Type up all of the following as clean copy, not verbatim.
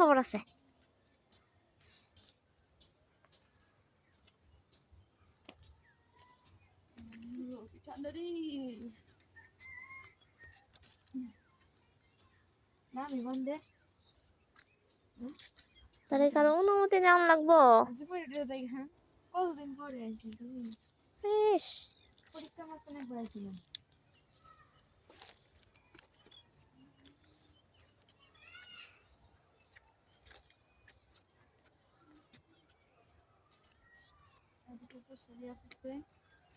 খবর আছে। তাহলে কারো অনুমতি নেওয়া লাগবো। কতদিন পরে আইছি তুমি? ইস, পরীক্ষা মাঝে একবার আইছিলাম।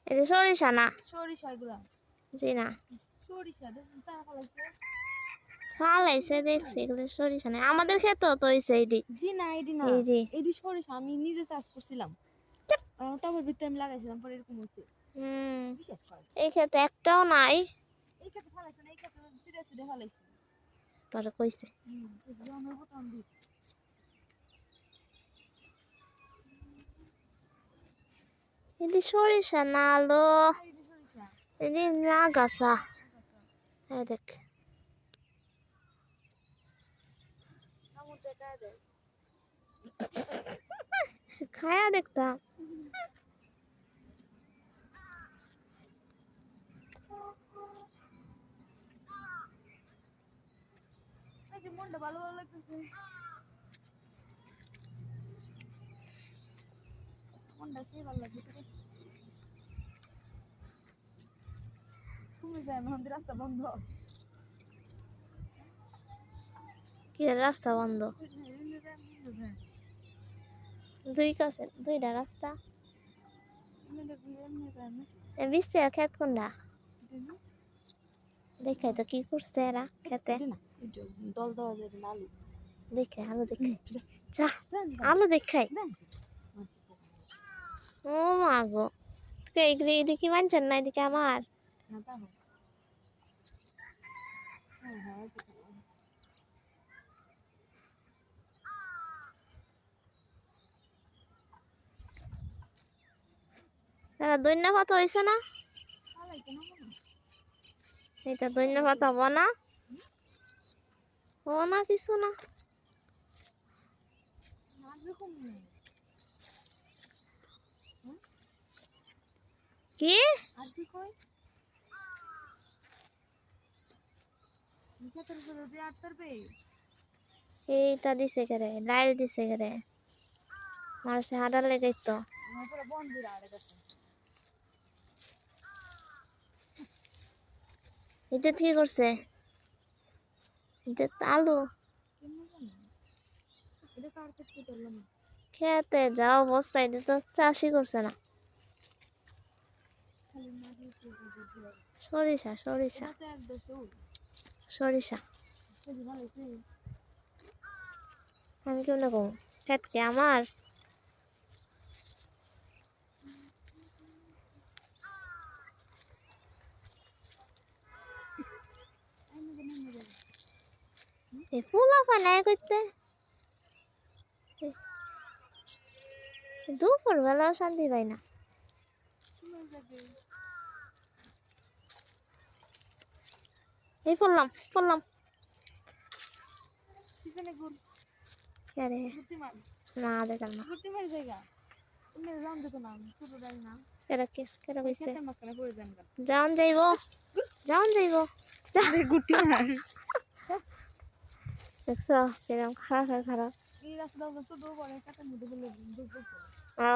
এটা সরিষা না? সরিষা এগুলা জি না, সরিষা দেখুন চা ফলাইছে। ফালাইছে দেখছি, এগুলো সরিষা না। আমাদের ক্ষেত্র তো হইছে এইটি। জি না এডি না, এই যে এডি সরিষা আমি নিজে চাষ করছিলাম। টবের ভিতরে আমি লাগাইছিলাম, পরে এরকম হয়েছে। এই ক্ষেত্রে একটাও নাই। এই ক্ষেত্রে ফলাইছে না, এই ক্ষেত্রে সিধে সিধে ফলাইছে। তোরা কইছে এটি সরিষা না আলো, এটি আগাছা। হ্যাঁ দেখ, খায়া দেখতাম। মনটা ভালো ভালো লাগতেছে, মনটা সেই ভালো লাগতেছে। তুমি যাই আমাদের রাস্তা বন্ধ। কি রাস্তা বন্ধ? দুইটা রাস্তা। বৃষ্টি আর খেত কোনটা দেখে তো কি করছে এরা খেতে? দল দেওয়া যায় না, আলু দেখে আলু দেখে যা, আলু দেখাই। ও মা গো, এদিকে মানছেন না, এদিকে আমার দৈন্য পাতা হয়েছে না? এটা দৈন্য পাতা হবো না, ও না কিছু না। কি এইটা দিছে কেরে, ডাইল দিছে কেরে, মানুষের হাঁটার লেগে তো। এটা কি করছে? এটা তো আলু। খেতে যাও অবস্থা, এটা তো চাষই করছে না। সরিষা সরিষা সরিষা, আমি কেমন কম খেত কি আমার? ফুলা ফানায় করতে দুপুর বেলা শান্তি পাই না। এই পড়লাম পড়লাম না দেখাল না। যাওন যাইব, যাওন যাইব, দেখছো কিরম খারাপ হয় খারাপ। ও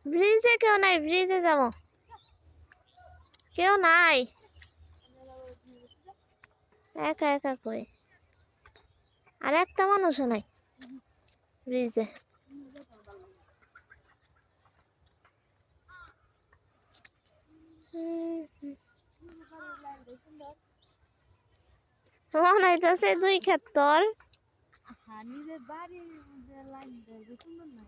ব্রিজে কেউ নাই, ব্রিজে যাব কেউ নাই, একা একা কই, আর একটা মানুষও নাই ব্রিজে। মনে হইতেছে দুই ক্ষেত্র নিজের বাড়ি লাইন দেয় সুন্দর না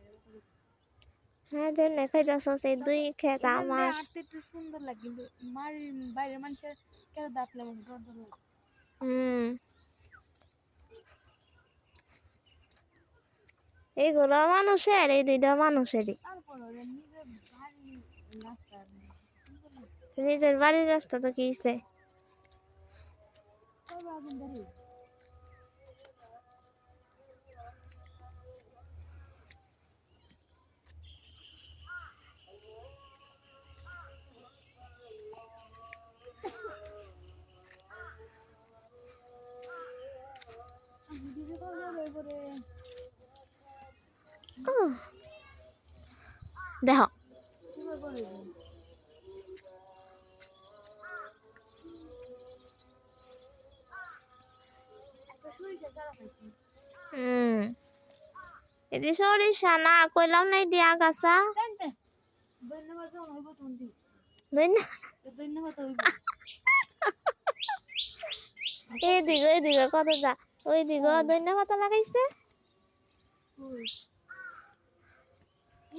হ্যাঁ দেন না খাইতেছস এই দুই খেত এখান দিয়ে আমার হাঁটতে একটু সুন্দর লাগে কিন্তু বাইরের মানুষের কেউ দাঁতলে আমার ডর ডর লাগে হুম এইগুলো মানুষের এই দুইটা মানুষেরই তারপর ওরা নিজের ভারী রাস্তা সুন্দর লাগে নিজের বাড়ির রাস্তা তো কি হইছে? তবে আগুন ধরে দিদি করে করে উহ, দেখো সুন্দর করে একটা সরিষা চারা পাইছি হুম এটি সরিষা না কইলাম নাই দিয়া গাছা জানতে ধন্যবাদ যখন হইব তখন দিস ধন্যবাদ ধন্যবাদ হইব এইদিকে কত যা ওইদিকে ধন্যবাদ লাগাইছে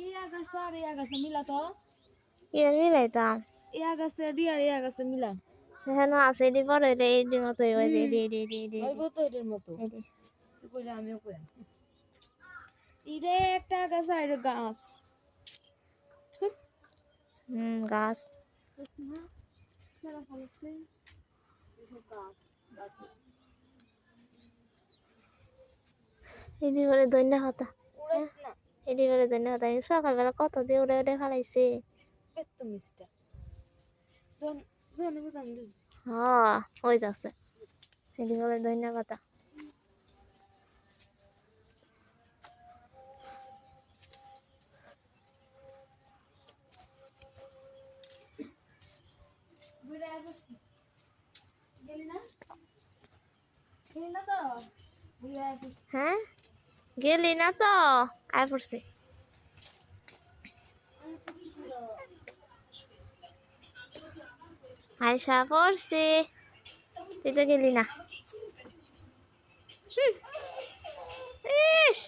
ইয়া গাছা আর ইয়া গাছা মিলা তো এর মিলাইতাম ইয়া গাছে আর ইয়া গাছে মিলা হেন আছে এটি পরে এইটি মতো ওই যে হইব তো এটার মতো এটি তুই কইলে আমিও কইলাম ইরে একটা গাছ আর গাছ গাছ না চারা ফলাচ্ছে এসব গাছ গাছ এটি বলে ধন্যবাদ উড়াইস না এটি বলে ধন্যবাদ আমি সকালবেলা কত দিয়ে উড়ে উড়ে ফেলাইছি পেতো মিষ্টা জন জনে বুঝাম দিই হ্যাঁ ওই যাচ্ছে এটি বলে ধন্যবাদ বুড়া বসছি গেলি না তো বুড়া বসছি হ্যাঁ গেলি না তো আয় পড়ছি আয়সা পড়ছি তুই তো গেলি না ইস